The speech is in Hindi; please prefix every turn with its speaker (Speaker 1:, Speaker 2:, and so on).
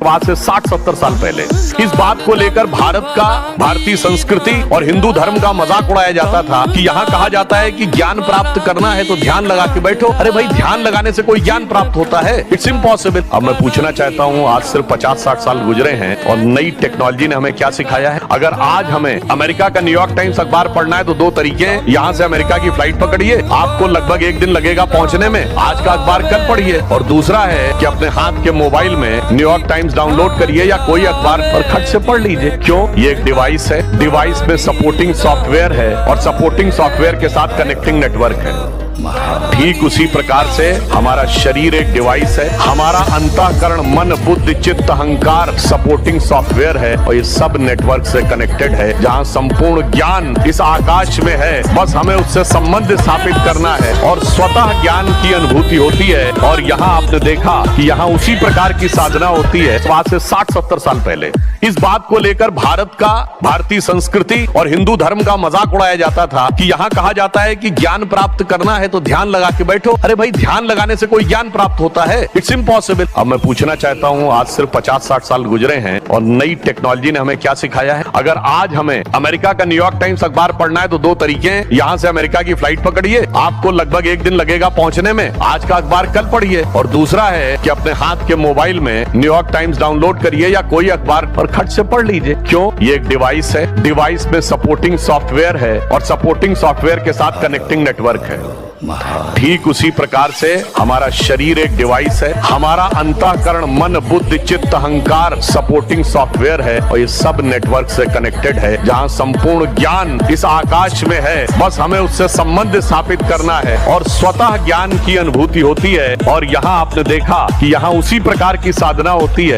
Speaker 1: आज से 60-70 साल पहले इस बात को लेकर भारत का, भारतीय संस्कृति और हिंदू धर्म का मजाक उड़ाया जाता था कि यहाँ कहा जाता है कि ज्ञान प्राप्त करना है तो ध्यान लगा के बैठो। अरे भाई, ध्यान लगाने से कोई ज्ञान प्राप्त होता है? It's impossible. अब मैं पूछना चाहता हूँ, आज सिर्फ 50-60 साल गुजरे हैं और नई टेक्नोलॉजी ने हमें क्या सिखाया है? अगर आज हमें अमेरिका का न्यूयॉर्क टाइम्स अखबार पढ़ना है तो दो तरीके हैं। यहाँ से अमेरिका की फ्लाइट पकड़िए, आपको लगभग 1 दिन लगेगा पहुंचने में, आज का अखबार कल पढ़िए। और दूसरा है कि अपने हाथ के मोबाइल में न्यूयॉर्क टाइम्स डाउनलोड करिए या कोई अखबार और खट से पढ़ लीजिए। क्यों? ये एक डिवाइस है, डिवाइस में सपोर्टिंग सॉफ्टवेयर है और सपोर्टिंग सॉफ्टवेयर के साथ कनेक्टिंग नेटवर्क है। ठीक उसी प्रकार से हमारा शरीर एक डिवाइस है, हमारा अंतःकरण, मन, बुद्धि, चित्त, अहंकार सपोर्टिंग सॉफ्टवेयर है और ये सब नेटवर्क से कनेक्टेड है। जहां संपूर्ण ज्ञान इस आकाश में है, बस हमें उससे संबंध स्थापित करना है और स्वतः ज्ञान की अनुभूति होती है। और यहाँ आपने देखा कि यहाँ उसी प्रकार की साधना होती है। आज से 60-70 साल पहले इस बात को लेकर भारत का, भारतीय संस्कृति और हिंदू धर्म का मजाक उड़ाया जाता था कि यहाँ कहा जाता है कि ज्ञान प्राप्त करना है तो ध्यान लगा के बैठो। अरे भाई, ध्यान लगाने से कोई ज्ञान प्राप्त होता है? It's impossible. अब मैं पूछना चाहता हूँ, आज सिर्फ 50-60 साल गुजरे हैं और नई टेक्नोलॉजी ने हमें क्या सिखाया है? अगर आज हमें अमेरिका का न्यूयॉर्क टाइम्स अखबार पढ़ना है तो दो तरीके हैं। यहाँ से अमेरिका की फ्लाइट पकड़िए, आपको लगभग 1 दिन लगेगा पहुंचने में, आज का अखबार कल पढ़िए। और दूसरा है कि अपने हाथ के मोबाइल में न्यूयॉर्क टाइम्स डाउनलोड करिए या कोई अखबार और खट से पढ़ लीजिए। क्यों? ये एक डिवाइस है, डिवाइस में सपोर्टिंग सॉफ्टवेयर है और सपोर्टिंग सॉफ्टवेयर के साथ कनेक्टिंग नेटवर्क है। ठीक उसी प्रकार से हमारा शरीर एक डिवाइस है, हमारा अंतःकरण, मन, बुद्धि, चित्त, अहंकार सपोर्टिंग सॉफ्टवेयर है और ये सब नेटवर्क से कनेक्टेड है। जहां संपूर्ण ज्ञान इस आकाश में है, बस हमें उससे संबंध स्थापित करना है और स्वतः ज्ञान की अनुभूति होती है। और यहाँ आपने देखा कि यहाँ उसी प्रकार की साधना होती है।